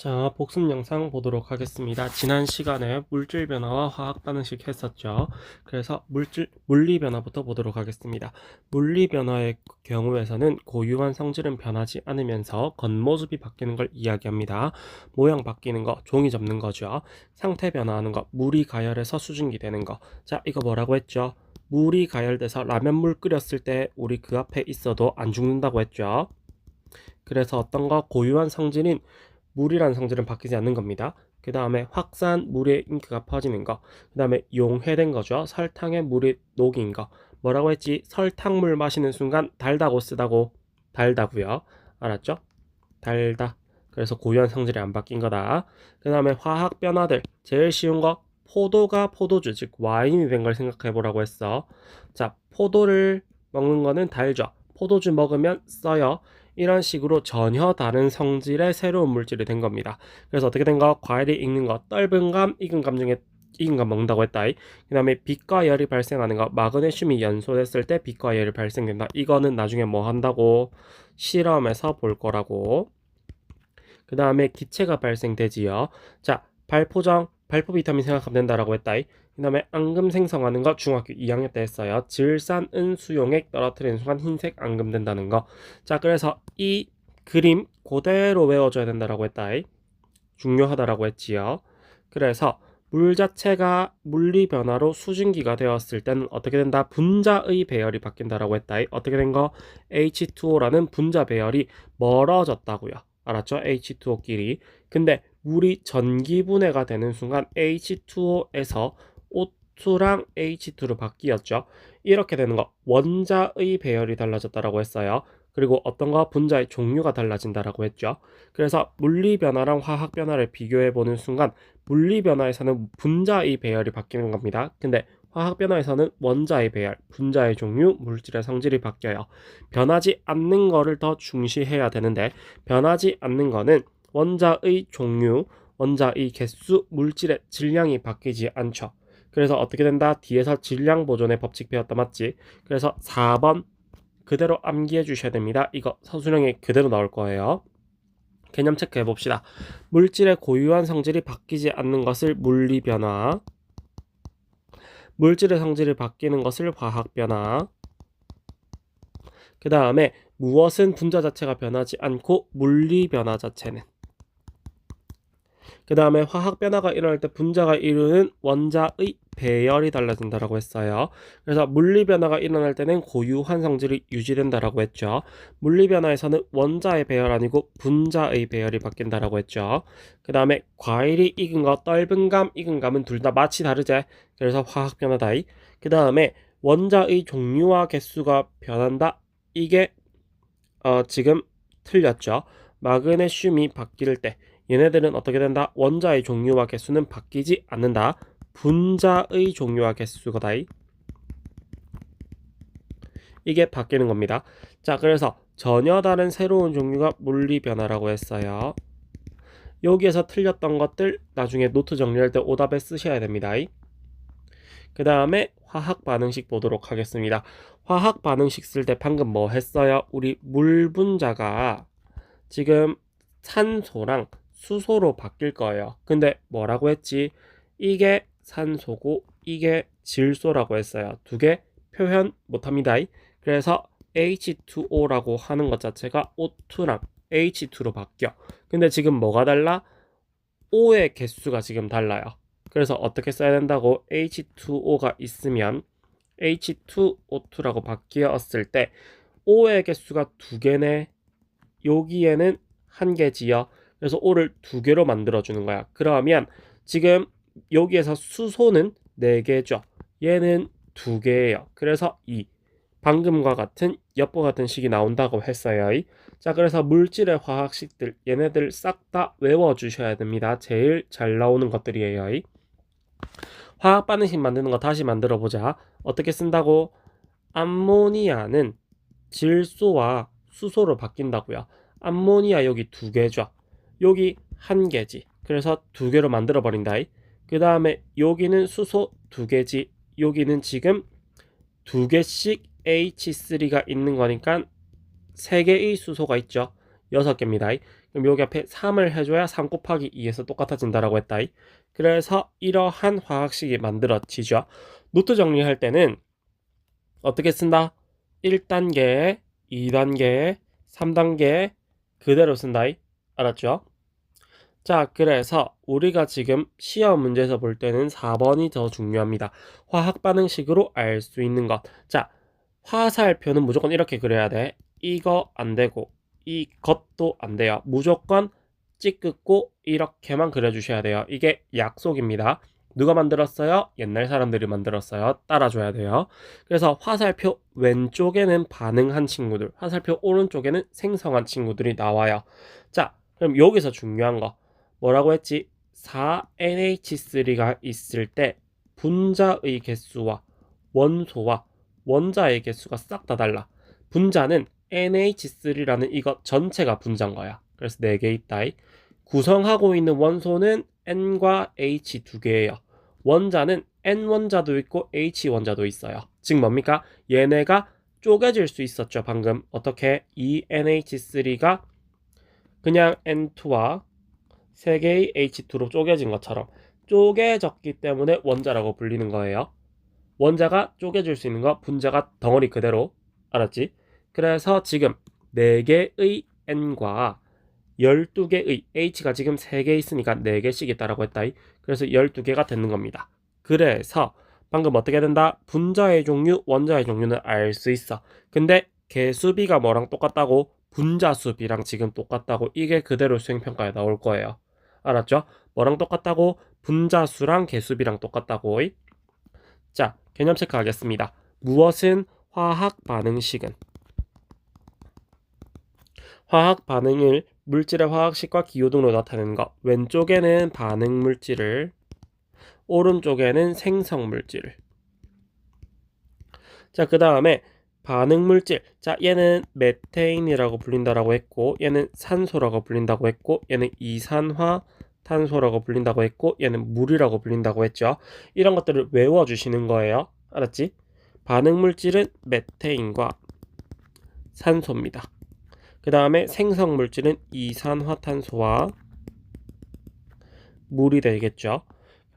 자, 복습 영상 보도록 하겠습니다. 지난 시간에 물질 변화와 화학 반응식 했었죠. 그래서 물리 변화부터 보도록 하겠습니다. 물리 변화의 경우에서는 고유한 성질은 변하지 않으면서 겉모습이 바뀌는 걸 이야기합니다. 모양 바뀌는 거, 종이 접는 거죠. 상태 변화하는 거, 물이 가열해서 수증기 되는 거. 자, 이거 뭐라고 했죠? 물이 가열돼서 라면물 끓였을 때 우리 그 앞에 있어도 안 죽는다고 했죠. 그래서 어떤 거 고유한 성질인 물이라는 성질은 바뀌지 않는 겁니다. 그 다음에 확산 물의 잉크가 퍼지는 거. 그 다음에 용해된 거죠. 설탕에 물이 녹인 거. 뭐라고 했지? 설탕물 마시는 순간 달다고 쓰다고. 달다고요. 알았죠? 달다. 그래서 고유한 성질이 안 바뀐 거다. 그 다음에 화학 변화들. 제일 쉬운 거. 포도가 포도주, 즉 와인이 된 걸 생각해 보라고 했어. 자, 포도를 먹는 거는 달죠. 포도주 먹으면 써요. 이런 식으로 전혀 다른 성질의 새로운 물질이 된 겁니다. 그래서 어떻게 된 거? 과일이 익는 거, 떫은 감, 익은 감 중에 익은 감 먹는다고 했다. 그 다음에 빛과 열이 발생하는 거, 마그네슘이 연소됐을 때 빛과 열이 발생된다. 이거는 나중에 뭐 한다고? 실험에서 볼 거라고. 그 다음에 기체가 발생되지요. 자, 발포정, 발포 비타민 생각하면 된다라고 했다. 그 다음에 앙금 생성하는 거 중학교 2학년 때 했어요. 질산은 수용액 떨어뜨리는 순간 흰색 앙금 된다는 거. 자, 그래서 이 그림 그대로 외워줘야 된다라고 했다. 중요하다라고 했지요. 그래서 물 자체가 물리 변화로 수증기가 되었을 때는 어떻게 된다? 분자의 배열이 바뀐다라고 했다. 어떻게 된 거? H2O라는 분자 배열이 멀어졌다고요. 알았죠? H2O끼리. 근데 물이 전기분해가 되는 순간 H2O에서 O2랑 H2로 바뀌었죠. 이렇게 되는 거 원자의 배열이 달라졌다라고 했어요. 그리고 어떤 거 분자의 종류가 달라진다라고 했죠. 그래서 물리 변화랑 화학 변화를 비교해 보는 순간 물리 변화에서는 분자의 배열이 바뀌는 겁니다. 근데 화학 변화에서는 원자의 배열, 분자의 종류, 물질의 성질이 바뀌어요. 변하지 않는 거를 더 중시해야 되는데 변하지 않는 거는 원자의 종류, 원자의 개수, 물질의 질량이 바뀌지 않죠. 그래서 어떻게 된다? 뒤에서 질량 보존의 법칙 배웠다 맞지? 그래서 4번 그대로 암기해 주셔야 됩니다. 이거 서술형에 그대로 나올 거예요. 개념 체크해 봅시다. 물질의 고유한 성질이 바뀌지 않는 것을 물리 변화, 물질의 성질이 바뀌는 것을 화학 변화, 그 다음에 무엇은 분자 자체가 변하지 않고 물리 변화 자체는, 그 다음에 화학 변화가 일어날 때 분자가 이루는 원자의 배열이 달라진다라고 했어요. 그래서 물리 변화가 일어날 때는 고유한 성질이 유지된다라고 했죠. 물리 변화에서는 원자의 배열 아니고 분자의 배열이 바뀐다라고 했죠. 그 다음에 과일이 익은 거, 떫은 감, 익은 감은 둘 다 맛이 다르지. 그래서 화학 변화다. 그 다음에 원자의 종류와 개수가 변한다. 이게 지금 틀렸죠. 마그네슘이 바뀔 때 얘네들은 어떻게 된다? 원자의 종류와 개수는 바뀌지 않는다. 분자의 종류와 개수가 이게 바뀌는 겁니다. 자, 그래서 전혀 다른 새로운 종류가 물리 변화라고 했어요. 여기에서 틀렸던 것들 나중에 노트 정리할 때 오답에 쓰셔야 됩니다. 그 다음에 화학 반응식 보도록 하겠습니다. 화학 반응식 쓸 때 방금 뭐 했어요? 우리 물 분자가 지금 산소랑 수소로 바뀔 거예요. 근데 뭐라고 했지? 이게 산소고 이게 질소라고 했어요. 두 개 표현 못합니다. 그래서 H2O라고 하는 것 자체가 O2랑 H2로 바뀌어. 근데 지금 뭐가 달라? O의 개수가 지금 달라요. 그래서 어떻게 써야 된다고? H2O가 있으면 H2O2라고 바뀌었을 때 O의 개수가 두 개네. 여기에는 한 개지요. 그래서 O를 두 개로 만들어주는 거야. 그러면 지금 여기에서 수소는 4개죠. 얘는 2개예요. 그래서 2. 방금과 같은 엿과 같은 식이 나온다고 했어요. 자, 그래서 물질의 화학식들 얘네들 싹 다 외워주셔야 됩니다. 제일 잘 나오는 것들이에요. 화학 반응식 만드는 거 다시 만들어 보자. 어떻게 쓴다고? 암모니아는 질소와 수소로 바뀐다고요. 암모니아 여기 2개죠. 여기 1개지. 그래서 2개로 만들어 버린다. 그 다음에 여기는 수소 2개지. 여기는 지금 2개씩 H3가 있는 거니까 3개의 수소가 있죠. 6개입니다. 그럼 여기 앞에 3을 해줘야 3 곱하기 2에서 똑같아진다라고 했다. 그래서 이러한 화학식이 만들어지죠. 노트 정리할 때는 어떻게 쓴다? 1단계, 2단계, 3단계 그대로 쓴다. 알았죠? 자, 그래서 우리가 지금 시험 문제에서 볼 때는 4번이 더 중요합니다. 화학 반응식으로 알 수 있는 것. 자, 화살표는 무조건 이렇게 그려야 돼. 이거 안 되고 이것도 안 돼요. 무조건 찌긋고 이렇게만 그려주셔야 돼요. 이게 약속입니다. 누가 만들었어요? 옛날 사람들이 만들었어요. 따라줘야 돼요. 그래서 화살표 왼쪽에는 반응한 친구들, 화살표 오른쪽에는 생성한 친구들이 나와요. 자, 그럼 여기서 중요한 거 뭐라고 했지? 4NH3가 있을 때 분자의 개수와 원소와 원자의 개수가 싹 다 달라. 분자는 NH3라는 이거 전체가 분자인 거야. 그래서 4개 있다. 구성하고 있는 원소는 N과 H 2개예요. 원자는 N 원자도 있고 H 원자도 있어요. 즉 뭡니까? 얘네가 쪼개질 수 있었죠. 방금 어떻게? 이 NH3가 그냥 N2와 3개의 H2로 쪼개진 것처럼 쪼개졌기 때문에 원자라고 불리는 거예요. 원자가 쪼개질 수 있는 거 분자가 덩어리 그대로. 알았지? 그래서 지금 4개의 N과 12개의 H가 지금 3개 있으니까 4개씩 있다라고 했다. 그래서 12개가 되는 겁니다. 그래서 방금 어떻게 된다? 분자의 종류, 원자의 종류는 알 수 있어. 근데 개수비가 뭐랑 똑같다고? 분자수비랑 지금 똑같다고. 이게 그대로 수행평가에 나올 거예요. 알았죠? 뭐랑 똑같다고? 분자수랑 개수비랑 똑같다고. 자, 개념 체크하겠습니다. 무엇은 화학 반응식은? 화학 반응을 물질의 화학식과 기호 등으로 나타내는 것. 왼쪽에는 반응 물질을, 오른쪽에는 생성 물질을. 자, 그 다음에 반응 물질. 자, 얘는 메테인이라고 불린다라고 했고, 얘는 산소라고 불린다고 했고, 얘는 이산화탄소라고 불린다고 했고, 얘는 물이라고 불린다고 했죠. 이런 것들을 외워주시는 거예요. 알았지? 반응 물질은 메테인과 산소입니다. 그 다음에 생성 물질은 이산화탄소와 물이 되겠죠.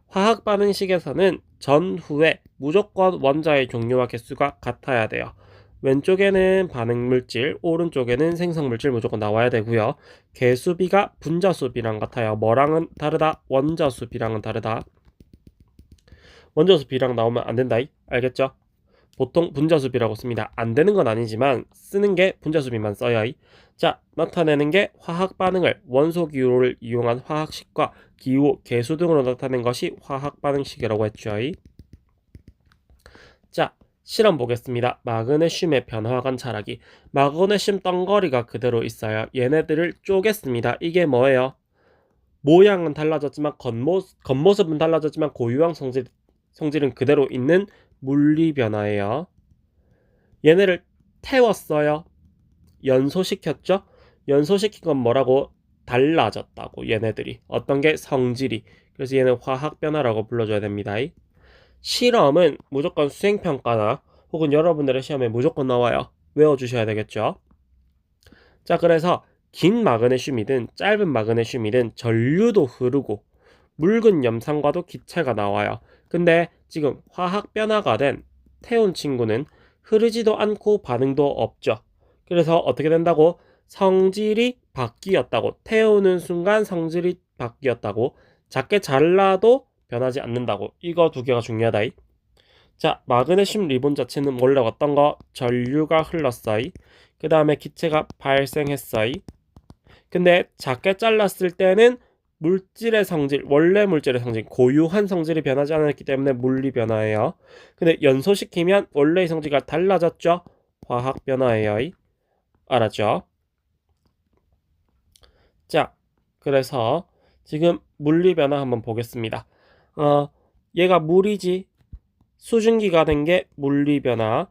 화학 반응식에서는 전후에 무조건 원자의 종류와 개수가 같아야 돼요. 왼쪽에는 반응 물질, 오른쪽에는 생성 물질 무조건 나와야 되고요. 개수비가 분자수비랑 같아요. 뭐랑은 다르다? 원자수비랑은 다르다. 원자수비랑 나오면 안 된다. 알겠죠? 보통 분자수비라고 씁니다. 안 되는 건 아니지만 쓰는 게 분자수비만 써요. 자, 나타내는 게 화학 반응을 원소 기호를 이용한 화학식과 기호, 개수 등으로 나타낸 것이 화학 반응식이라고 했죠. 자, 실험 보겠습니다. 마그네슘의 변화 관찰하기. 마그네슘 덩어리가 그대로 있어요. 얘네들을 쪼갰습니다. 이게 뭐예요? 모양은 달라졌지만 겉모습은 달라졌지만 고유형 성질은 그대로 있는 물리 변화예요. 얘네를 태웠어요. 연소시켰죠? 연소시킨 건 뭐라고? 달라졌다고. 얘네들이 어떤 게? 성질이. 그래서 얘는 화학 변화라고 불러줘야 됩니다. 실험은 무조건 수행평가나 혹은 여러분들의 시험에 무조건 나와요. 외워주셔야 되겠죠? 자, 그래서 긴 마그네슘이든 짧은 마그네슘이든 전류도 흐르고 묽은 염산과도 기체가 나와요. 근데 지금 화학 변화가 된 태운 친구는 흐르지도 않고 반응도 없죠. 그래서 어떻게 된다고? 성질이 바뀌었다고. 태우는 순간 성질이 바뀌었다고. 작게 잘라도 변하지 않는다고. 이거 두 개가 중요하다. 자, 마그네슘 리본 자체는 원래 어떤 거? 전류가 흘렀어요. 그 다음에 기체가 발생했어요. 근데 작게 잘랐을 때는 물질의 성질, 원래 물질의 성질, 고유한 성질이 변하지 않았기 때문에 물리 변화예요. 근데 연소시키면 원래의 성질과 달라졌죠? 화학 변화예요. 알았죠? 자, 그래서 지금 물리 변화 한번 보겠습니다. 얘가 물이지. 수증기가 된 게 물리 변화,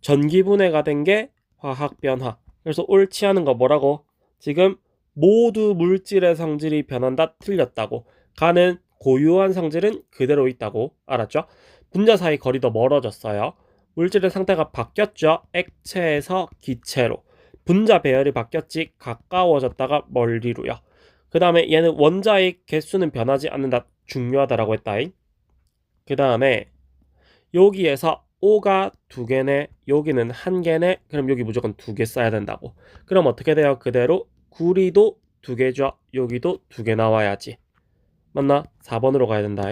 전기분해가 된 게 화학 변화. 그래서 옳지 않은 거 뭐라고? 지금 모두 물질의 성질이 변한다 틀렸다고. 가는 고유한 성질은 그대로 있다고. 알았죠? 분자 사이 거리도 멀어졌어요. 물질의 상태가 바뀌었죠. 액체에서 기체로. 분자 배열이 바뀌었지 가까워졌다가 멀리로요. 그 다음에 얘는 원자의 개수는 변하지 않는다. 중요하다라고 했다잉. 그 다음에 여기에서 O가 2개네, 여기는 1개네. 그럼 여기 무조건 2개 써야 된다고. 그럼 어떻게 돼요? 그대로 구리도 2개죠. 여기도 2개 나와야지. 맞나? 4번으로 가야 된다.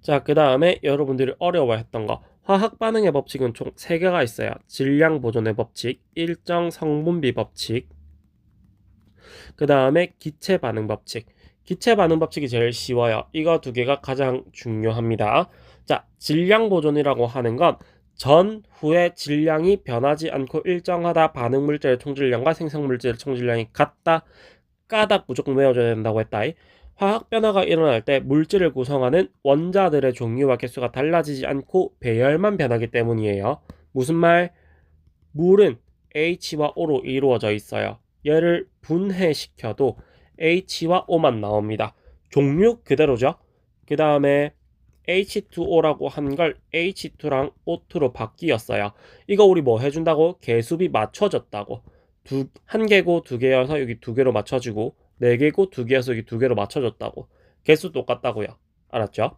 자, 그 다음에 여러분들이 어려워했던 거. 화학 반응의 법칙은 총 3개가 있어요. 질량 보존의 법칙, 일정 성분비 법칙, 그 다음에 기체 반응 법칙. 기체 반응 법칙이 제일 쉬워요. 이거 2개가 가장 중요합니다. 자, 질량 보존이라고 하는 건 전후의 질량이 변하지 않고 일정하다. 반응 물질의 총질량과 생성 물질의 총질량이 같다. 까닥 무조건 외워줘야 된다고 했다. 화학 변화가 일어날 때 물질을 구성하는 원자들의 종류와 개수가 달라지지 않고 배열만 변하기 때문이에요. 무슨 말? 물은 H와 O로 이루어져 있어요. 얘를 분해시켜도 H와 O만 나옵니다. 종류 그대로죠. 그 다음에 H2O라고 한 걸 H2랑 O2로 바뀌었어요. 이거 우리 뭐 해준다고? 개수비 맞춰줬다고. 한 개고 2개여서 여기 2개로 맞춰주고, 4개고 2개여서 여기 2개로 맞춰줬다고. 개수 똑같다고요. 알았죠?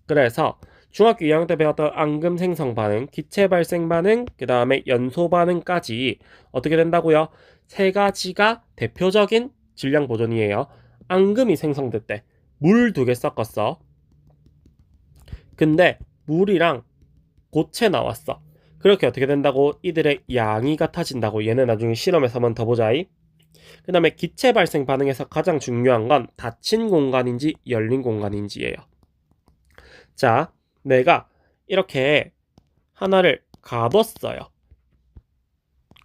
그래서 중학교 2학년 때 배웠던 앙금 생성 반응, 기체 발생 반응, 그 다음에 연소 반응까지 어떻게 된다고요? 3가지가 대표적인 질량 보존이에요. 앙금이 생성됐대. 물 2개 섞었어. 근데 물이랑 고체 나왔어. 그렇게 어떻게 된다고? 이들의 양이 같아진다고. 얘는 나중에 실험에서 한번 더 보자이. 그 다음에 기체 발생 반응에서 가장 중요한 건 닫힌 공간인지 열린 공간인지예요. 자, 내가 이렇게 하나를 가뒀어요.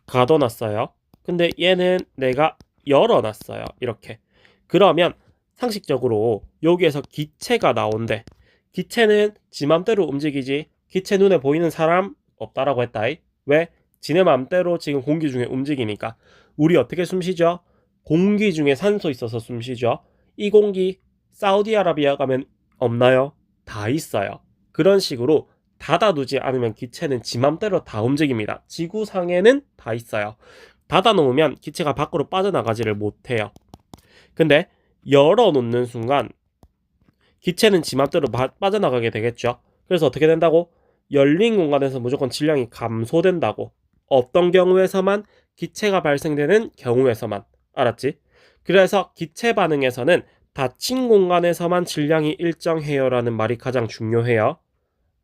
가둬놨어요. 근데 얘는 내가 열어놨어요. 이렇게. 그러면 상식적으로 여기에서 기체가 나온대. 기체는 지 맘대로 움직이지. 기체 눈에 보이는 사람 없다라고 했다이. 왜? 지네 맘대로 지금 공기 중에 움직이니까. 우리 어떻게 숨쉬죠? 공기 중에 산소 있어서 숨쉬죠. 이 공기 사우디아라비아 가면 없나요? 다 있어요. 그런 식으로 닫아두지 않으면 기체는 지 맘대로 다 움직입니다. 지구상에는 다 있어요. 닫아놓으면 기체가 밖으로 빠져나가지를 못해요. 근데 열어놓는 순간 기체는 지 맘대로 빠져나가게 되겠죠. 그래서 어떻게 된다고? 열린 공간에서 무조건 질량이 감소된다고. 어떤 경우에서만? 기체가 발생되는 경우에서만. 알았지? 그래서 기체 반응에서는 닫힌 공간에서만 질량이 일정해요라는 말이 가장 중요해요.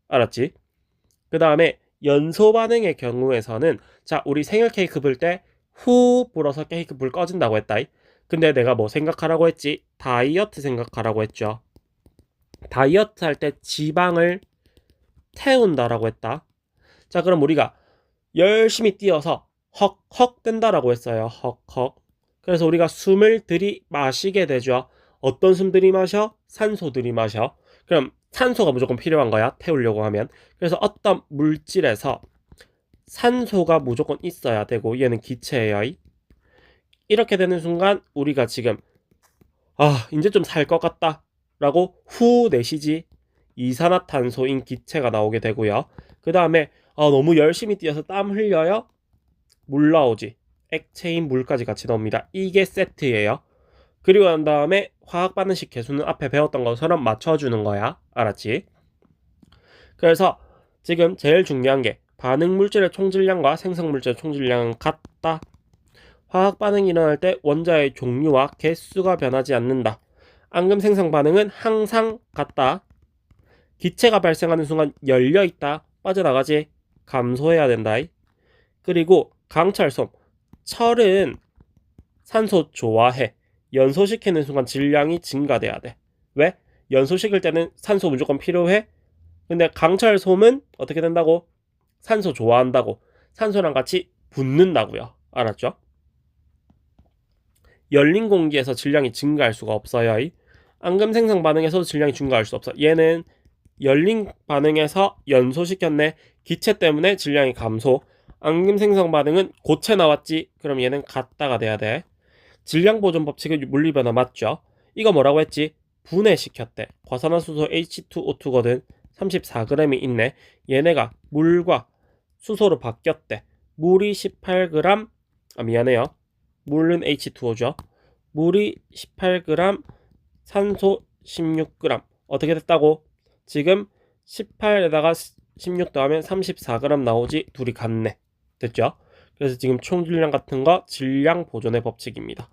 알았지? 그 다음에 연소 반응의 경우에서는 자, 우리 생일 케이크 불 때 후 불어서 케이크 불 꺼진다고 했다. 근데 내가 뭐 생각하라고 했지? 다이어트 생각하라고 했죠. 다이어트 할 때 지방을 태운다라고 했다. 자, 그럼 우리가 열심히 뛰어서 헉헉 뜬다라고 했어요. 헉헉. 그래서 우리가 숨을 들이마시게 되죠. 어떤 숨 들이마셔? 산소 들이마셔. 그럼 산소가 무조건 필요한 거야. 태우려고 하면. 그래서 어떤 물질에서 산소가 무조건 있어야 되고 얘는 기체예요. 이렇게 되는 순간 우리가 지금 이제 좀 살 것 같다 라고 후 내쉬지. 이산화탄소인 기체가 나오게 되고요. 그 다음에 너무 열심히 뛰어서 땀 흘려요. 물 나오지. 액체인 물까지 같이 나옵니다. 이게 세트예요. 그리고 난 다음에 화학 반응식 개수는 앞에 배웠던 것처럼 맞춰주는 거야. 알았지? 그래서 지금 제일 중요한 게 반응 물질의 총질량과 생성 물질의 총질량은 같다. 화학 반응이 일어날 때 원자의 종류와 개수가 변하지 않는다. 앙금 생성 반응은 항상 같다. 기체가 발생하는 순간 열려있다. 빠져나가지. 감소해야 된다. 그리고 강철솜. 철은 산소 좋아해. 연소시키는 순간 질량이 증가돼야 돼. 왜? 연소시킬 때는 산소 무조건 필요해. 근데 강철솜은 어떻게 된다고? 산소 좋아한다고. 산소랑 같이 붙는다고요. 알았죠? 열린 공기에서 질량이 증가할 수가 없어요. 앙금 생성 반응에서도 질량이 증가할 수 없어. 얘는 열린 반응에서 연소시켰네. 기체 때문에 질량이 감소. 앙금 생성 반응은 고체 나왔지. 그럼 얘는 같다가 돼야 돼. 질량 보존 법칙은 물리 변화 맞죠? 이거 뭐라고 했지? 분해시켰대. 과산화수소 H2O2거든. 34g이 있네. 얘네가 물과 수소로 바뀌었대. 물이 18g, 미안해요. 물은 H2O죠. 물이 18g, 산소 16g. 어떻게 됐다고? 지금 18에다가 16 더하면 34g 나오지. 둘이 같네. 됐죠? 그래서 지금 총 질량 같은 거 질량 보존의 법칙입니다.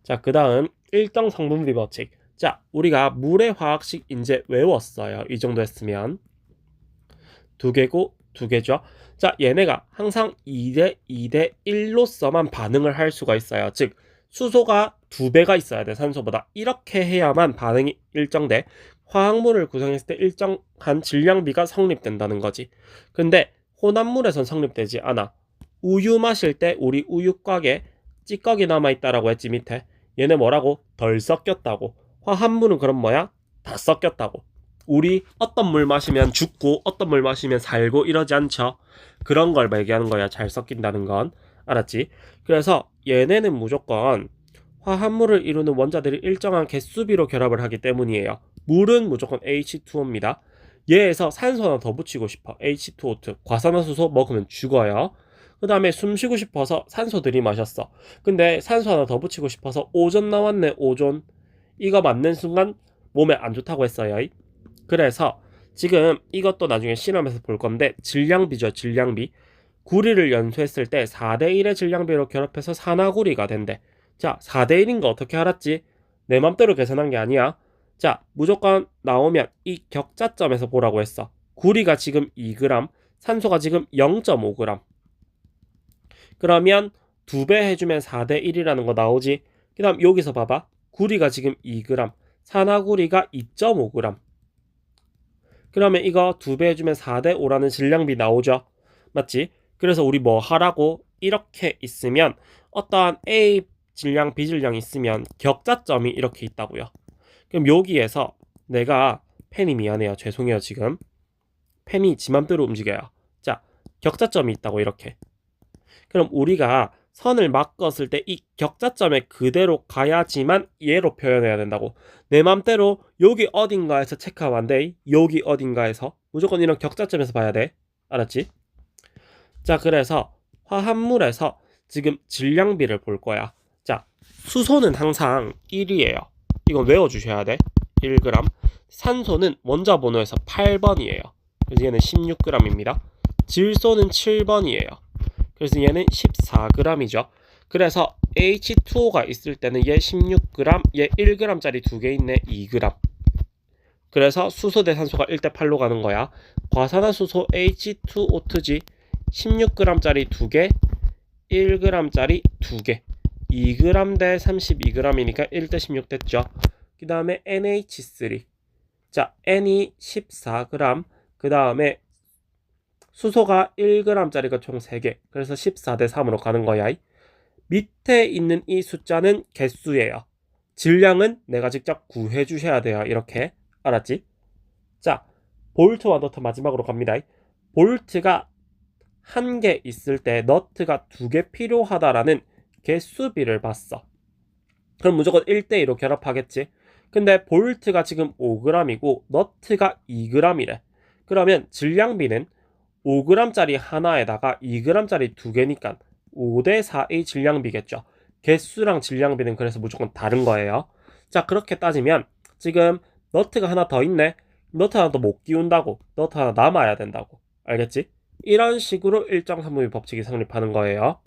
자, 그 다음 일정 성분비 법칙. 자, 우리가 물의 화학식 이제 외웠어요. 이 정도 했으면. 두 개고 두 개죠. 자, 얘네가 항상 2대 2대 1로서만 반응을 할 수가 있어요. 즉 수소가 2배가 있어야 돼, 산소보다. 이렇게 해야만 반응이 일정돼. 화학물을 구성했을 때 일정한 질량비가 성립된다는 거지. 근데 혼합물에선 성립되지 않아. 우유 마실 때 우리 우유곽에 찌꺼기 남아있다라고 했지, 밑에. 얘네 뭐라고? 덜 섞였다고. 화합물은 그럼 뭐야? 다 섞였다고. 우리 어떤 물 마시면 죽고 어떤 물 마시면 살고 이러지 않죠. 그런 걸 얘기하는 거야, 잘 섞인다는 건. 알았지? 그래서 얘네는 무조건 화합물을 이루는 원자들이 일정한 개수비로 결합을 하기 때문이에요. 물은 무조건 H2O입니다. 얘에서 산소 하나 더 붙이고 싶어. H2O2. 과산화수소 먹으면 죽어요. 그 다음에 숨 쉬고 싶어서 산소 들이마셨어. 근데 산소 하나 더 붙이고 싶어서 오존 나왔네, 오존. 이거 맞는 순간 몸에 안 좋다고 했어요. 그래서 지금 이것도 나중에 실험에서 볼 건데, 질량비죠, 질량비. 구리를 연소했을 때 4대1의 질량비로 결합해서 산화구리가 된대. 자, 4대1인 거 어떻게 알았지? 내 맘대로 계산한 게 아니야. 자, 무조건 나오면 이 격자점에서 보라고 했어. 구리가 지금 2g, 산소가 지금 0.5g. 그러면 2배 해주면 4대1이라는 거 나오지. 그 다음 여기서 봐봐. 구리가 지금 2g, 산화구리가 2.5g. 그러면 이거 2배 해주면 4대5라는 질량비 나오죠. 맞지? 그래서 우리 뭐 하라고? 이렇게 있으면 어떠한 A 질량, B 질량이 있으면 격자점이 이렇게 있다고요. 그럼 여기에서 내가 펜이 미안해요. 죄송해요. 지금 펜이 지 맘대로 움직여요. 자, 격자점이 있다고 이렇게. 그럼 우리가 선을 막었을 때 이 격자점에 그대로 가야지만 얘로 표현해야 된다고. 내 맘대로 여기 어딘가에서 체크하면 안 돼. 여기 어딘가에서 무조건 이런 격자점에서 봐야 돼. 알았지? 자, 그래서 화합물에서 지금 질량비를 볼 거야. 자, 수소는 항상 1이에요. 이건 외워주셔야 돼. 1g. 산소는 원자 번호에서 8번이에요. 그래서 얘는 16g입니다. 질소는 7번이에요. 그래서 얘는 14g이죠. 그래서 H2O가 있을 때는 얘 16g, 얘 1g짜리 두 개 있네, 2g. 그래서 수소 대 산소가 1대8로 가는 거야. 과산화수소 H2O2지. 16g짜리 두 개, 1g짜리 두 개. 2g 대 32g이니까 1대16 됐죠. 그 다음에 NH3. 자, N이 14g. 그 다음에 수소가 1g짜리가 총 3개. 그래서 14대 3으로 가는 거야. 밑에 있는 이 숫자는 개수예요. 질량은 내가 직접 구해 주셔야 돼요. 이렇게. 알았지? 자, 볼트와 너트 마지막으로 갑니다. 볼트가 한 개 있을 때 너트가 2개 필요하다라는 개수비를 봤어. 그럼 무조건 1대2로 결합하겠지. 근데 볼트가 지금 5g이고 너트가 2g이래. 그러면 질량비는 5g짜리 하나에다가 2g짜리 두 개니까 5대4의 질량비겠죠. 개수랑 질량비는 그래서 무조건 다른 거예요. 자, 그렇게 따지면 지금 너트가 하나 더 있네. 너트 하나 더 못 끼운다고. 너트 하나 남아야 된다고. 알겠지? 이런 식으로 일정 성분비 법칙이 성립하는 거예요.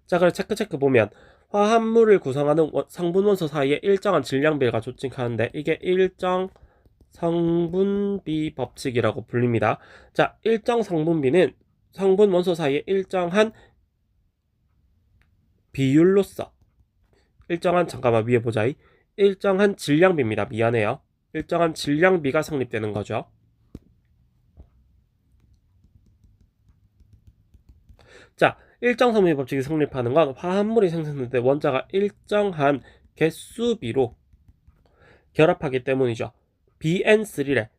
자, 그래 체크 보면 화합물을 구성하는 성분 원소 사이에 일정한 질량비가 조직하는데 이게 일정 성분비 법칙이라고 불립니다. 자, 일정 성분비는 성분 원소 사이에 일정한 비율로서 잠깐만 위에 보자. 일정한 질량비입니다. 미안해요. 일정한 질량비가 성립되는 거죠. 자, 일정 성분비 법칙이 성립하는 건 화합물이 생성될 때 원자가 일정한 개수비로 결합하기 때문이죠. BN3래.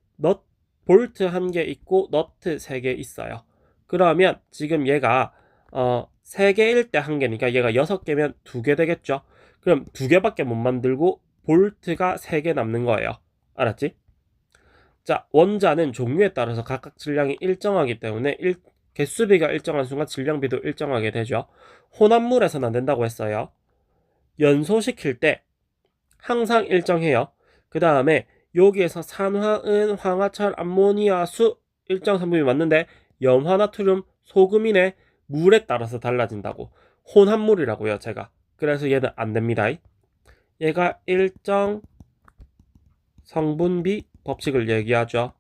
볼트 1개 있고 너트 3개 있어요. 그러면 지금 얘가 3개일 때 1개니까 얘가 6개면 2개 되겠죠. 그럼 2개밖에 못 만들고 볼트가 3개 남는 거예요. 알았지? 자, 원자는 종류에 따라서 각각 질량이 일정하기 때문에 개수비가 일정한 순간 질량비도 일정하게 되죠. 혼합물에서는 안 된다고 했어요. 연소시킬 때 항상 일정해요. 그 다음에 여기에서 산화은, 황화철, 암모니아, 수 일정 성분이 맞는데 염화나트륨, 소금이네 물에 따라서 달라진다고. 혼합물이라고요, 제가. 그래서 얘는 안 됩니다. 얘가 일정 성분비 법칙을 얘기하죠.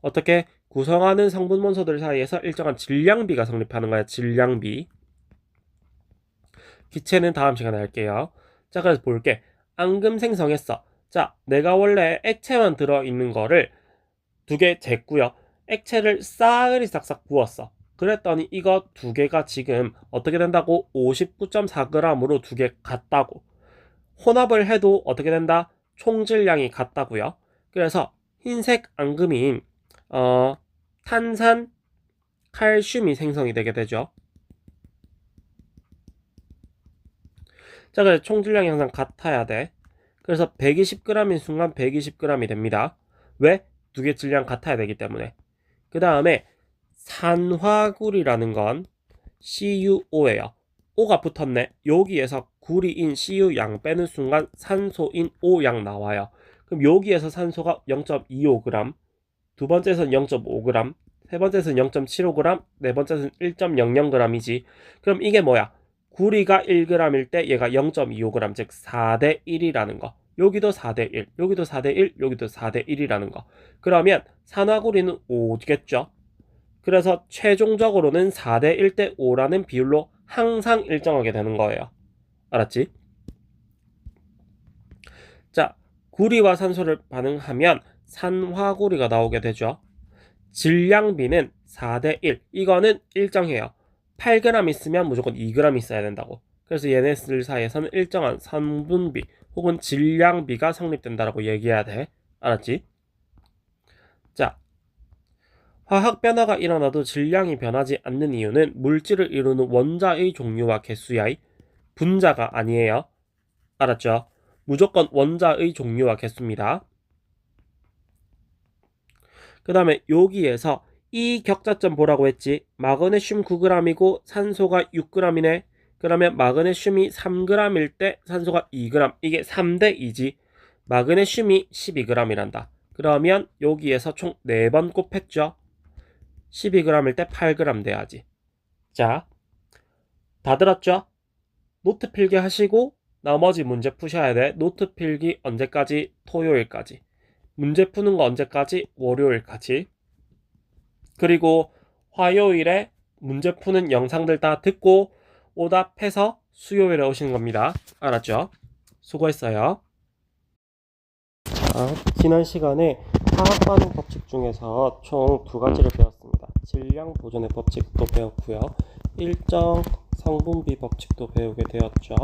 어떻게 구성하는 성분 원소들 사이에서 일정한 질량비가 성립하는 거야. 질량비. 기체는 다음 시간에 할게요. 자, 그래서 볼게. 앙금 생성했어. 자, 내가 원래 액체만 들어있는 거를 두 개 쟀고요. 액체를 싸그리 싹싹 부었어. 그랬더니 이거 두 개가 지금 어떻게 된다고? 59.4g으로 두 개 같다고. 혼합을 해도 어떻게 된다? 총질량이 같다고요. 그래서 흰색 앙금인 탄산 칼슘이 생성이 되게 되죠. 자, 그래서 총질량이 항상 같아야 돼. 그래서 120g인 순간 120g이 됩니다. 왜? 두 개 질량 같아야 되기 때문에. 그 다음에 산화구리라는 건 CuO예요. O가 붙었네. 여기에서 구리인 Cu 양 빼는 순간 산소인 O 양 나와요. 그럼 여기에서 산소가 0.25g, 두 번째에서는 0.5g, 세 번째에서는 0.75g, 네 번째에서는 1.00g이지. 그럼 이게 뭐야? 구리가 1g일 때 얘가 0.25g, 즉 4대 1이라는 거. 여기도 4대 1, 여기도 4대 1, 여기도 4대 1이라는 거. 그러면 산화구리는 5겠죠? 그래서 최종적으로는 4대 1대 5라는 비율로 항상 일정하게 되는 거예요. 알았지? 자, 구리와 산소를 반응하면 산화구리가 나오게 되죠. 질량비는 4대 1. 이거는 일정해요. 8g 있으면 무조건 2g 있어야 된다고. 그래서 얘네들 사이에서는 일정한 성분비 혹은 질량비가 성립된다라고 얘기해야 돼. 알았지? 자, 화학 변화가 일어나도 질량이 변하지 않는 이유는 물질을 이루는 원자의 종류와 개수야. 분자가 아니에요. 알았죠? 무조건 원자의 종류와 개수입니다. 그 다음에 여기에서 이 격자점 보라고 했지. 마그네슘 9g이고 산소가 6g이네. 그러면 마그네슘이 3g일 때 산소가 2g. 이게 3대 2지. 마그네슘이 12g이란다. 그러면 여기에서 총 4번 곱했죠. 12g일 때 8g 돼야지. 자, 다 들었죠? 노트 필기 하시고 나머지 문제 푸셔야 돼. 노트 필기 언제까지? 토요일까지. 문제 푸는 거 언제까지? 월요일까지. 그리고 화요일에 문제 푸는 영상들 다 듣고 오답해서 수요일에 오시는 겁니다. 알았죠? 수고했어요. 자, 지난 시간에 화학 반응 법칙 중에서 총 두 가지를 배웠습니다. 질량 보존의 법칙도 배웠고요. 일정 성분비 법칙도 배우게 되었죠.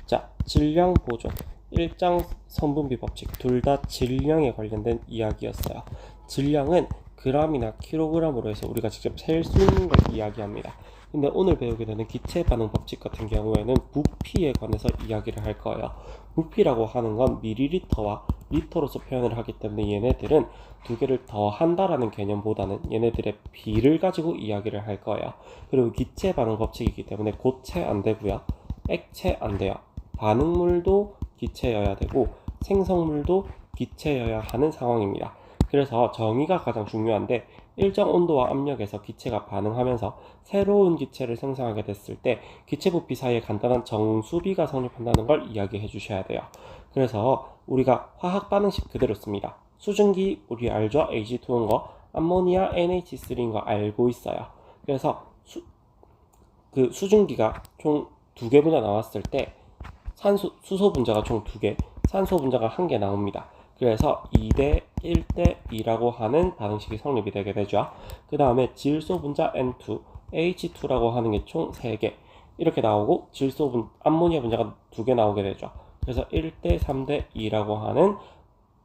자, 질량 보존, 일정 성분비 법칙 둘 다 질량에 관련된 이야기였어요. 질량은 g이나 kg으로 해서 우리가 직접 셀 수 있는 걸 이야기합니다. 근데 오늘 배우게 되는 기체 반응 법칙 같은 경우에는 부피에 관해서 이야기를 할 거예요. 부피라고 하는 건 밀리리터와 리터로서 표현을 하기 때문에 얘네들은 두 개를 더 한다라는 개념보다는 얘네들의 비를 가지고 이야기를 할 거예요. 그리고 기체 반응 법칙이기 때문에 고체 안 되고요. 액체 안 돼요. 반응물도 기체여야 되고 생성물도 기체여야 하는 상황입니다. 그래서 정의가 가장 중요한데 일정 온도와 압력에서 기체가 반응하면서 새로운 기체를 생성하게 됐을 때 기체 부피 사이에 간단한 정수비가 성립한다는 걸 이야기해 주셔야 돼요. 그래서 우리가 화학 반응식 그대로 씁니다. 수증기 우리 알죠? Ag2인 거, 암모니아 NH3인 거 알고 있어요. 그래서 그 수증기가 총 2개 분자 나왔을 때 수소 분자가 총 2개, 산소 분자가 1개 나옵니다. 그래서 2대 1대 2라고 하는 반응식이 성립이 되게 되죠. 그 다음에 질소 분자 N2, H2라고 하는 게 총 3개 이렇게 나오고 암모니아 분자가 2개 나오게 되죠. 그래서 1대 3대 2라고 하는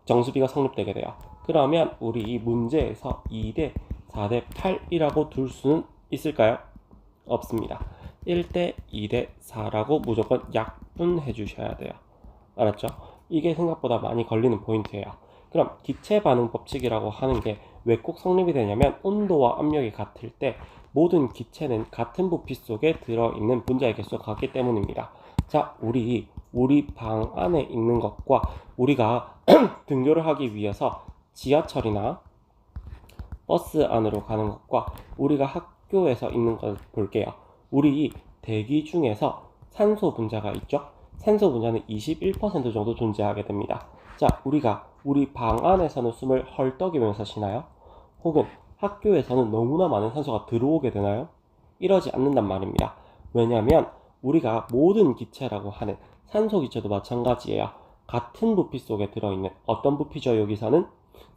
정수비가 성립되게 돼요. 그러면 우리 이 문제에서 2대 4대 8이라고 둘 수는 있을까요? 없습니다. 1대 2대 4라고 무조건 약분해 주셔야 돼요. 알았죠? 이게 생각보다 많이 걸리는 포인트예요. 그럼 기체 반응 법칙이라고 하는 게 왜 꼭 성립이 되냐면 온도와 압력이 같을 때 모든 기체는 같은 부피 속에 들어있는 분자의 개수가 같기 때문입니다. 자, 우리 방 안에 있는 것과 우리가 등교를 하기 위해서 지하철이나 버스 안으로 가는 것과 우리가 학교에서 있는 걸 볼게요. 우리 대기 중에서 산소 분자가 있죠? 산소 분자는 21% 정도 존재하게 됩니다. 자, 우리가 우리 방 안에서는 숨을 헐떡이면서 쉬나요? 혹은 학교에서는 너무나 많은 산소가 들어오게 되나요? 이러지 않는단 말입니다. 왜냐하면 우리가 모든 기체라고 하는 산소 기체도 마찬가지예요. 같은 부피 속에 들어있는 어떤 부피죠? 여기서는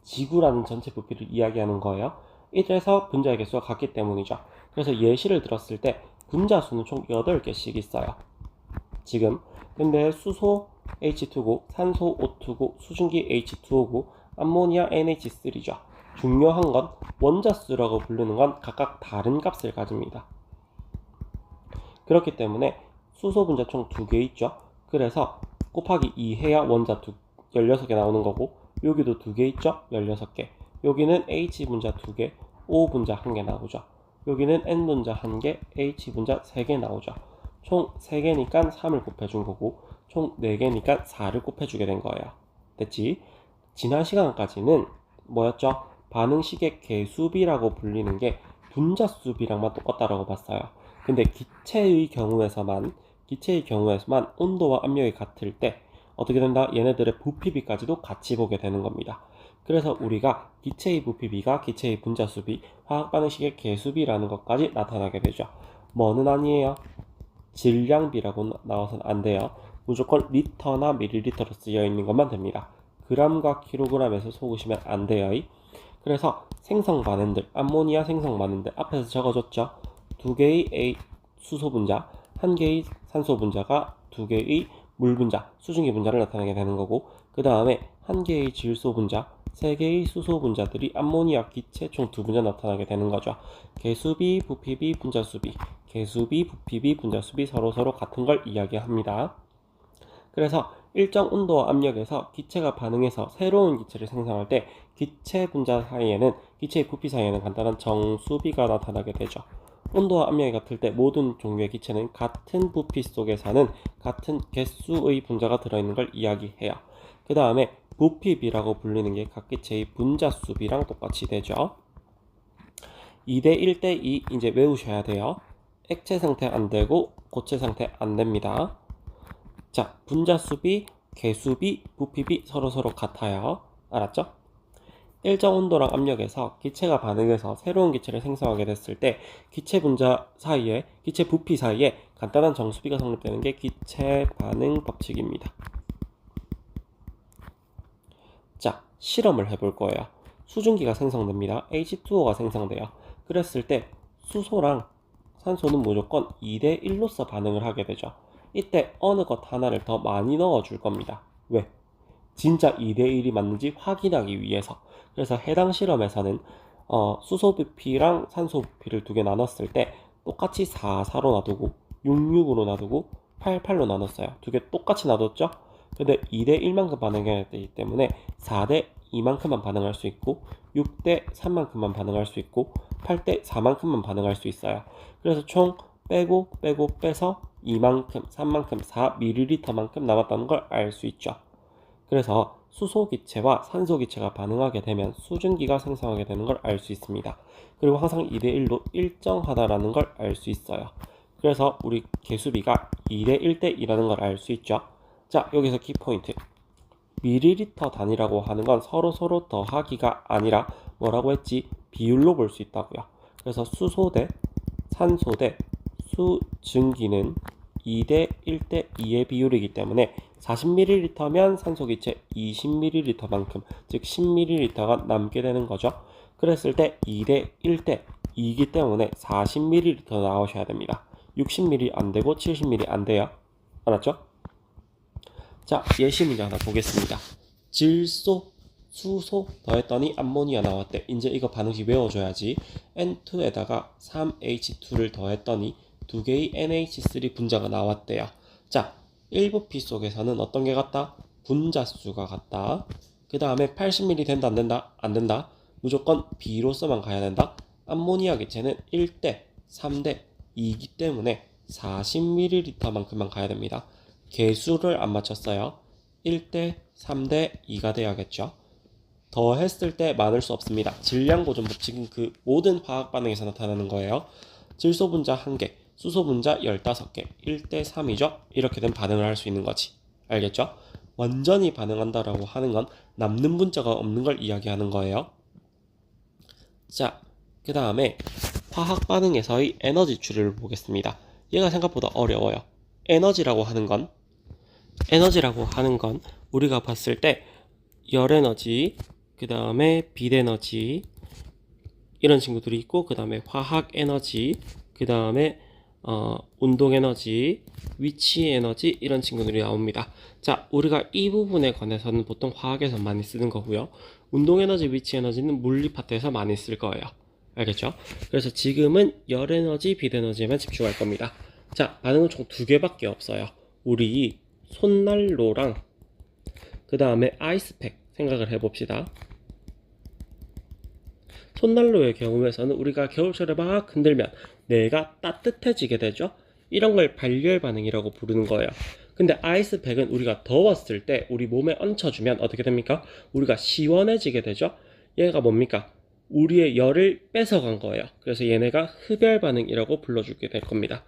지구라는 전체 부피를 이야기하는 거예요. 이래서 분자의 개수가 같기 때문이죠. 그래서 예시를 들었을 때 분자 수는 총 8개씩 있어요. 지금 근데 수소 H2고, 산소 O2고, 수증기 H2O고, 암모니아 NH3죠. 중요한 건 원자수라고 부르는 건 각각 다른 값을 가집니다. 그렇기 때문에 수소 분자 총 2개 있죠. 그래서 곱하기 2 해야 원자 16개 나오는 거고, 여기도 2개 있죠. 16개. 여기는 H 분자 2개, O 분자 1개 나오죠. 여기는 N 분자 1개, H 분자 3개 나오죠. 총 3개니까 3을 곱해준 거고, 총 4개니까 4를 곱해주게 된 거예요. 됐지? 지난 시간까지는 뭐였죠? 반응식의 개수비라고 불리는 게 분자수비랑만 똑같다라고 봤어요. 근데 기체의 경우에서만 온도와 압력이 같을 때 어떻게 된다? 얘네들의 부피비까지도 같이 보게 되는 겁니다. 그래서 우리가 기체의 부피비가 기체의 분자수비, 화학반응식의 개수비라는 것까지 나타나게 되죠. 뭐는 아니에요? 질량비라고 나와서는 안 돼요. 무조건 리터나 밀리리터로 쓰여 있는 것만 됩니다. 그램과 킬로그램에서 속으시면 안 돼요. 그래서 생성 반응들, 암모니아 생성 반응들 앞에서 적어줬죠. 2개의 수소 분자, 1개의 산소 분자가 2개의 물 분자, 수증기 분자를 나타내게 되는 거고, 그 다음에 1개의 질소 분자, 3개의 수소 분자들이 암모니아 기체 총 2분자 나타나게 되는 거죠. 개수비, 부피비, 분자수비, 개수비, 부피비, 분자수비 서로 같은 걸 이야기합니다. 그래서 일정 온도와 압력에서 기체가 반응해서 새로운 기체를 생성할 때 기체 분자 사이에는, 기체의 부피 사이에는 간단한 정수비가 나타나게 되죠. 온도와 압력이 같을 때 모든 종류의 기체는 같은 부피 속에 사는 같은 개수의 분자가 들어있는 걸 이야기해요. 그 다음에 부피비라고 불리는 게 각 기체의 분자수비랑 똑같이 되죠. 2대 1대 2 이제 외우셔야 돼요. 액체 상태 안 되고 고체 상태 안 됩니다. 자, 분자수비, 개수비, 부피비 서로 같아요. 알았죠? 일정 온도랑 압력에서 기체가 반응해서 새로운 기체를 생성하게 됐을 때 기체 분자 사이에, 기체 부피 사이에 간단한 정수비가 성립되는 게 기체 반응 법칙입니다. 자, 실험을 해볼 거예요. 수증기가 생성됩니다. H2O가 생성돼요. 그랬을 때 수소랑 산소는 무조건 2대 1로서 반응을 하게 되죠. 이때 어느 것 하나를 더 많이 넣어줄 겁니다. 왜? 진짜 2대 1이 맞는지 확인하기 위해서. 그래서 해당 실험에서는 수소 부피랑 산소 부피를 2개 나눴을 때 똑같이 4, 4로 놔두고 6, 6으로 놔두고 8, 8로 나눴어요. 2개 똑같이 놔뒀죠? 근데 2대 1만큼 반응해야 되기 때문에 4대 2만큼만 반응할 수 있고 6대 3만큼만 반응할 수 있고 8대 4만큼만 반응할 수 있어요. 그래서 총 빼서 2만큼, 3만큼, 4ml만큼 남았다는 걸 알 수 있죠. 그래서 수소 기체와 산소 기체가 반응하게 되면 수증기가 생성하게 되는 걸 알 수 있습니다. 그리고 항상 2대 1로 일정하다라는 걸 알 수 있어요. 그래서 우리 개수비가 2대 1대 2라는 걸 알 수 있죠. 자, 여기서 키포인트. 밀리리터 단위라고 하는 건 서로 더하기가 아니라 뭐라고 했지? 비율로 볼 수 있다고요. 그래서 수소 대 산소 대 수증기는 2대 1대 2의 비율이기 때문에 40ml면 산소기체 20ml만큼, 즉 10ml가 남게 되는 거죠. 그랬을 때 2대 1대 2이기 때문에 40ml 나오셔야 됩니다. 60ml 안 되고 70ml 안 돼요. 알았죠? 자, 예시 문제 하나 보겠습니다. 질소, 수소 더했더니 암모니아 나왔대. 이제 이거 반응식 외워줘야지. N2에다가 3H2를 더했더니 2개의 NH3 분자가 나왔대요. 자, 1부피 속에서는 어떤 게 같다? 분자수가 같다. 그 다음에 80ml 된다 안 된다? 안 된다. 무조건 B로서만 가야 된다. 암모니아 기체는 1대 3대 2기 때문에 40ml만큼만 가야 됩니다. 개수를 안 맞췄어요. 1대 3대 2가 돼야겠죠. 더 했을 때 많을 수 없습니다. 질량 보존 법칙은 그 모든 화학 반응에서 나타나는 거예요. 질소 분자 1개, 수소 분자 15개, 1대 3이죠. 이렇게 된 반응을 할 수 있는 거지. 알겠죠? 완전히 반응한다라고 하는 건 남는 분자가 없는 걸 이야기하는 거예요. 자, 그 다음에 화학 반응에서의 에너지 추리를 보겠습니다. 얘가 생각보다 어려워요. 에너지라고 하는 건 우리가 봤을 때 열에너지, 그 다음에 빛에너지 이런 친구들이 있고, 그 다음에 화학에너지, 그 다음에 운동에너지, 위치에너지 이런 친구들이 나옵니다. 자, 우리가 이 부분에 관해서는 보통 화학에서 많이 쓰는 거고요. 운동에너지, 위치에너지는 물리 파트에서 많이 쓸 거예요. 알겠죠? 그래서 지금은 열에너지, 빛에너지에만 집중할 겁니다. 자, 반응은 총 2개밖에 없어요. 우리 손난로랑 그 다음에 아이스팩 생각을 해봅시다. 손난로의 경우에서는 우리가 겨울철에 막 흔들면 내가 따뜻해지게 되죠. 이런 걸 발열 반응이라고 부르는 거예요. 근데 아이스팩은 우리가 더웠을 때 우리 몸에 얹혀주면 어떻게 됩니까? 우리가 시원해지게 되죠. 얘가 뭡니까? 우리의 열을 뺏어간 거예요. 그래서 얘네가 흡열 반응이라고 불러주게 될 겁니다.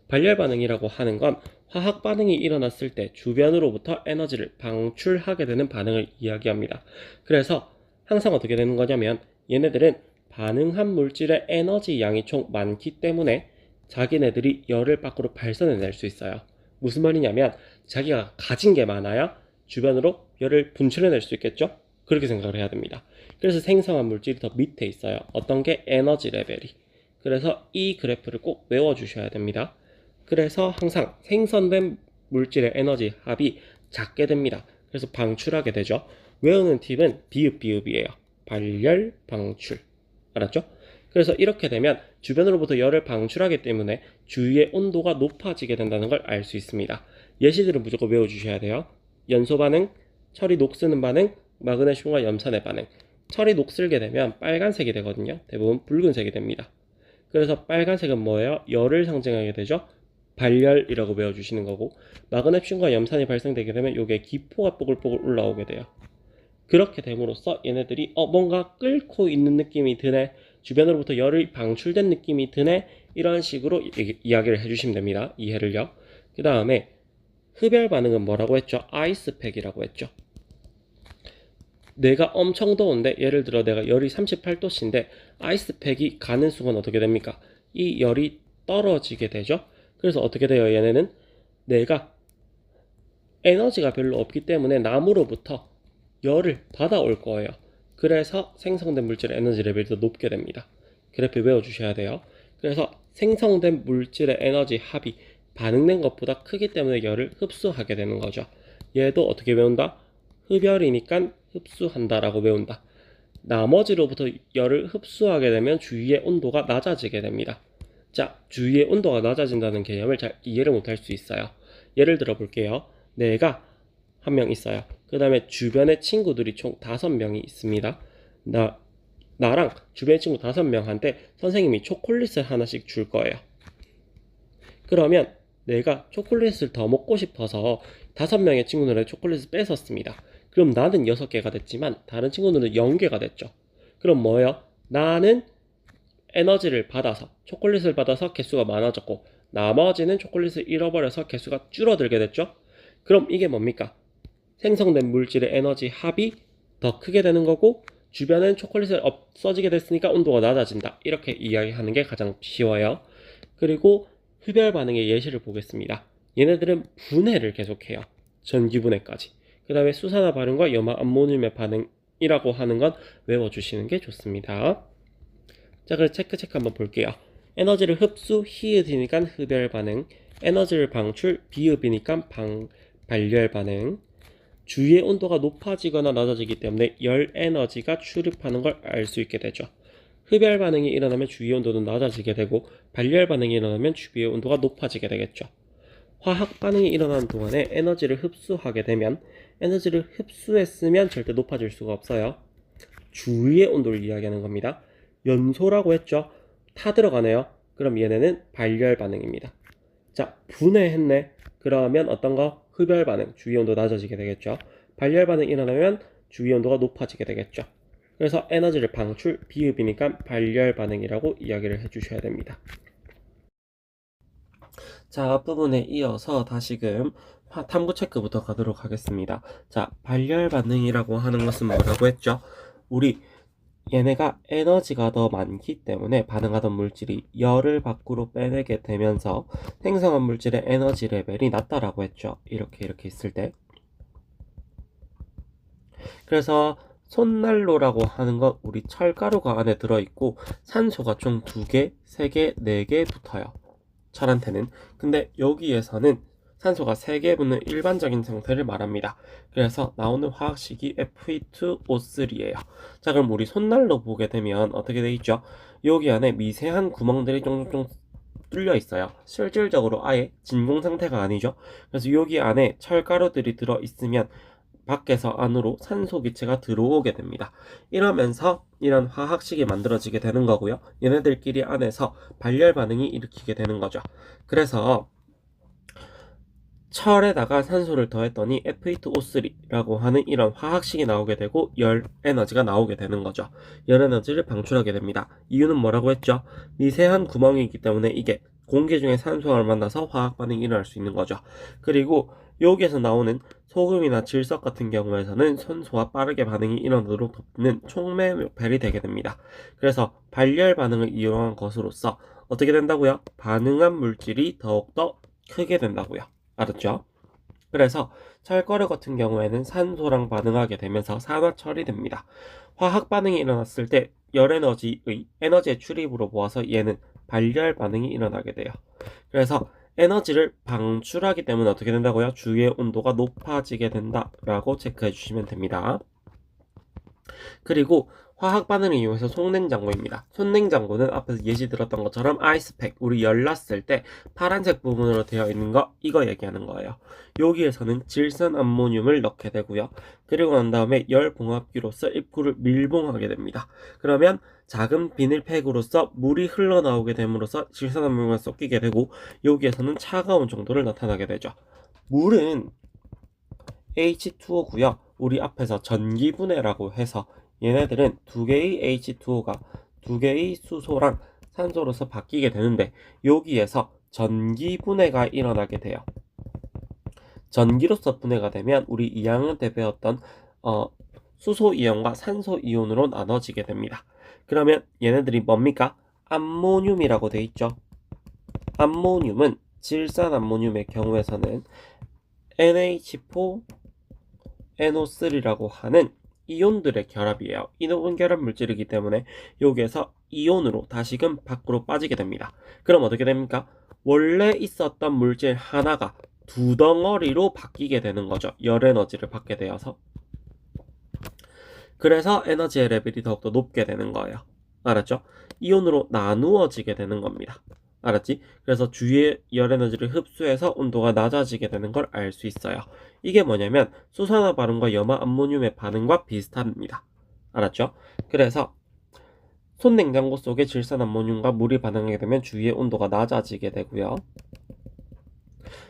발열 반응이라고 하는 건 화학 반응이 일어났을 때 주변으로부터 에너지를 방출하게 되는 반응을 이야기합니다. 그래서 항상 어떻게 되는 거냐면 얘네들은 반응한 물질의 에너지 양이 총 많기 때문에 자기네들이 열을 밖으로 발산해낼 수 있어요. 무슨 말이냐면 자기가 가진 게 많아야 주변으로 열을 분출해낼 수 있겠죠? 그렇게 생각을 해야 됩니다. 그래서 생성한 물질이 더 밑에 있어요. 어떤 게? 에너지 레벨이. 그래서 이 그래프를 꼭 외워주셔야 됩니다. 그래서 항상 생성된 물질의 에너지 합이 작게 됩니다. 그래서 방출하게 되죠. 외우는 팁은 비읍이에요. 발열, 방출. 알았죠? 그래서 이렇게 되면 주변으로부터 열을 방출하기 때문에 주위의 온도가 높아지게 된다는 걸 알 수 있습니다. 예시들은 무조건 외워주셔야 돼요. 연소 반응, 철이 녹쓰는 반응, 마그네슘과 염산의 반응. 철이 녹슬게 되면 빨간색이 되거든요. 대부분 붉은색이 됩니다. 그래서 빨간색은 뭐예요? 열을 상징하게 되죠. 발열이라고 외워주시는 거고, 마그네슘과 염산이 발생되게 되면 이게 기포가 뽀글뽀글 올라오게 돼요. 그렇게 됨으로써 얘네들이 뭔가 끓고 있는 느낌이 드네, 주변으로부터 열이 방출된 느낌이 드네, 이런 식으로 이야기를 해주시면 됩니다. 이해를요. 그 다음에 흡열 반응은 뭐라고 했죠? 아이스팩이라고 했죠. 내가 엄청 더운데, 예를 들어 내가 열이 38도씨인데 아이스팩이 가는 순간 어떻게 됩니까? 이 열이 떨어지게 되죠. 그래서 어떻게 돼요? 얘네는 내가 에너지가 별로 없기 때문에 나무로부터 열을 받아올 거예요. 그래서 생성된 물질의 에너지 레벨이 더 높게 됩니다. 그래프 외워주셔야 돼요. 그래서 생성된 물질의 에너지 합이 반응된 것보다 크기 때문에 열을 흡수하게 되는 거죠. 얘도 어떻게 외운다? 흡열이니까 흡수한다라고 외운다. 나머지로부터 열을 흡수하게 되면 주위의 온도가 낮아지게 됩니다. 자, 주위의 온도가 낮아진다는 개념을 잘 이해를 못할 수 있어요. 예를 들어 볼게요. 내가 한 명 있어요. 그 다음에 주변에 친구들이 총 5명이 있습니다. 나랑 주변 친구 5명한테 선생님이 초콜릿을 하나씩 줄 거예요. 그러면 내가 초콜릿을 더 먹고 싶어서 5명의 친구들의 초콜릿을 뺏었습니다. 그럼 나는 6개가 됐지만 다른 친구들은 0개가 됐죠. 그럼 뭐예요? 나는 에너지를 받아서, 초콜릿을 받아서 개수가 많아졌고, 나머지는 초콜릿을 잃어버려서 개수가 줄어들게 됐죠. 그럼 이게 뭡니까? 생성된 물질의 에너지 합이 더 크게 되는 거고, 주변엔 초콜릿이 없어지게 됐으니까 온도가 낮아진다. 이렇게 이야기하는 게 가장 쉬워요. 그리고 흡열 반응의 예시를 보겠습니다. 얘네들은 분해를 계속해요. 전기분해까지. 그 다음에 수산화 반응과 염화 암모늄의 반응이라고 하는 건 외워주시는 게 좋습니다. 자, 그래서 체크 한번 볼게요. 에너지를 흡수, 히읗이니까 흡열 반응, 에너지를 방출, 비읍이니까 발열 반응. 주위의 온도가 높아지거나 낮아지기 때문에 열 에너지가 출입하는 걸 알 수 있게 되죠. 흡열 반응이 일어나면 주위의 온도는 낮아지게 되고, 발열 반응이 일어나면 주위의 온도가 높아지게 되겠죠. 화학 반응이 일어나는 동안에 에너지를 흡수하게 되면 에너지를 흡수했으면 절대 높아질 수가 없어요. 주위의 온도를 이야기하는 겁니다. 연소라고 했죠. 타 들어가네요. 그럼 얘네는 발열 반응입니다. 자, 분해했네. 그러면 어떤 거? 흡열 반응, 주위 온도 낮아지게 되겠죠. 발열 반응이 일어나면 주위 온도가 높아지게 되겠죠. 그래서 에너지를 방출, 비흡이니까 발열 반응이라고 이야기를 해주셔야 됩니다. 자, 앞부분에 이어서 다시금 탐구 체크부터 가도록 하겠습니다. 자, 발열 반응이라고 하는 것은 뭐라고 했죠? 우리 얘네가 에너지가 더 많기 때문에 반응하던 물질이 열을 밖으로 빼내게 되면서 생성한 물질의 에너지 레벨이 낮다라고 했죠. 이렇게 있을 때. 그래서 손난로라고 하는 건 우리 철가루가 안에 들어있고 산소가 총 2개, 3개, 4개 붙어요. 철한테는. 근데 여기에서는 산소가 3개 붙는 일반적인 상태를 말합니다. 그래서 나오는 화학식이 Fe2O3예요. 자, 그럼 우리 손난로 보게 되면 어떻게 돼 있죠? 여기 안에 미세한 구멍들이 쫑쫑쫑 뚫려 있어요. 실질적으로 아예 진공 상태가 아니죠. 그래서 여기 안에 철가루들이 들어 있으면 밖에서 안으로 산소 기체가 들어오게 됩니다. 이러면서 이런 화학식이 만들어지게 되는 거고요. 얘네들끼리 안에서 발열 반응이 일으키게 되는 거죠. 그래서 철에다가 산소를 더했더니 Fe2O3라고 하는 이런 화학식이 나오게 되고 열 에너지가 나오게 되는 거죠. 열 에너지를 방출하게 됩니다. 이유는 뭐라고 했죠? 미세한 구멍이 있기 때문에 이게 공기 중에 산소를 만나서 화학 반응이 일어날 수 있는 거죠. 그리고 여기에서 나오는 소금이나 질석 같은 경우에서는 산소와 빠르게 반응이 일어나도록 돕는 촉매별이 되게 됩니다. 그래서 발열 반응을 이용한 것으로서 어떻게 된다고요? 반응한 물질이 더욱더 크게 된다고요. 알았죠? 그래서 철가루 같은 경우에는 산소랑 반응하게 되면서 산화 처리됩니다. 화학 반응이 일어났을 때 열에너지의 에너지의 출입으로 보아서 얘는 발열 반응이 일어나게 돼요. 그래서 에너지를 방출하기 때문에 어떻게 된다고요? 주위의 온도가 높아지게 된다라고 체크해 주시면 됩니다. 그리고 화학 반응을 이용해서 속냉장고입니다. 속냉장고는 앞에서 예시 들었던 것처럼 아이스팩, 우리 열났을 때 파란색 부분으로 되어 있는 거, 이거 얘기하는 거예요. 여기에서는 질산 암모늄을 넣게 되고요. 그리고 난 다음에 열봉합기로서 입구를 밀봉하게 됩니다. 그러면 작은 비닐팩으로서 물이 흘러나오게 됨으로써 질산 암모늄을 섞이게 되고 여기에서는 차가운 정도를 나타나게 되죠. 물은 H2O고요. 우리 앞에서 전기분해라고 해서 얘네들은 2개의 H2O가 2개의 수소랑 산소로서 바뀌게 되는데 여기에서 전기분해가 일어나게 돼요. 전기로서 분해가 되면 우리 2학년 때 배웠던 수소이온과 산소이온으로 나눠지게 됩니다. 그러면 얘네들이 뭡니까? 암모늄이라고 돼 있죠. 암모늄은 질산암모늄의 경우에서는 NH4 NO3라고 하는 이온들의 결합이에요. 이온 결합 물질이기 때문에 여기에서 이온으로 다시금 밖으로 빠지게 됩니다. 그럼 어떻게 됩니까? 원래 있었던 물질 하나가 두 덩어리로 바뀌게 되는 거죠. 열 에너지를 받게 되어서. 그래서 에너지의 레벨이 더욱더 높게 되는 거예요. 알았죠? 이온으로 나누어지게 되는 겁니다. 알았지? 그래서 주위의 열 에너지를 흡수해서 온도가 낮아지게 되는 걸 알 수 있어요. 이게 뭐냐면 수산화 반응과 염화 암모늄의 반응과 비슷합니다. 알았죠? 그래서 손냉장고 속에 질산 암모늄과 물이 반응하게 되면 주위의 온도가 낮아지게 되고요.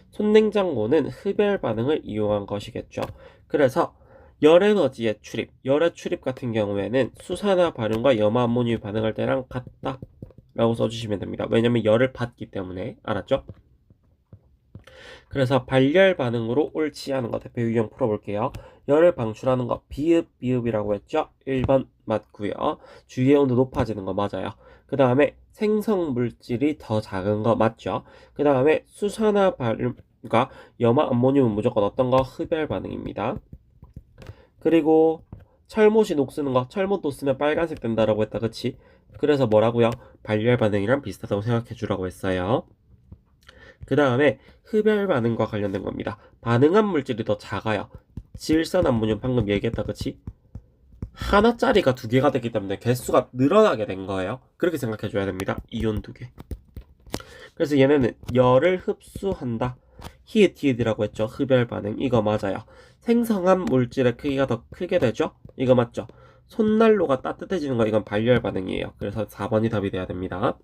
손냉장고는 흡열 반응을 이용한 것이겠죠. 그래서 열 에너지의 출입, 열의 출입 같은 경우에는 수산화 반응과 염화 암모늄이 반응할 때랑 같다 라고 써주시면 됩니다. 왜냐면 열을 받기 때문에. 알았죠? 그래서 발열 반응으로 옳지 않은 거 대표 유형 풀어볼게요. 열을 방출하는 거 비읍이라고 했죠? 1번 맞고요. 주위의 온도 높아지는 거 맞아요. 그 다음에 생성 물질이 더 작은 거 맞죠? 그 다음에 수산화 반응과 염화 암모늄은 무조건 어떤 거? 흡열 반응입니다. 그리고 철못이 녹쓰는 거, 철못도 쓰면 빨간색 된다라고 했다, 그치? 그래서 뭐라고요? 발열 반응이랑 비슷하다고 생각해 주라고 했어요. 그 다음에 흡열 반응과 관련된 겁니다. 반응한 물질이 더 작아요. 질산 암모늄 방금 얘기했다, 그치? 하나짜리가 2개가 되기 때문에 개수가 늘어나게 된 거예요. 그렇게 생각해 줘야 됩니다. 이온 2개. 그래서 얘네는 열을 흡수한다. 히읗이라고 했죠. 흡열 반응. 이거 맞아요. 생성한 물질의 크기가 더 크게 되죠? 이거 맞죠? 손난로가 따뜻해지는 거 이건 발열 반응이에요. 그래서 4번이 답이 돼야 됩니다.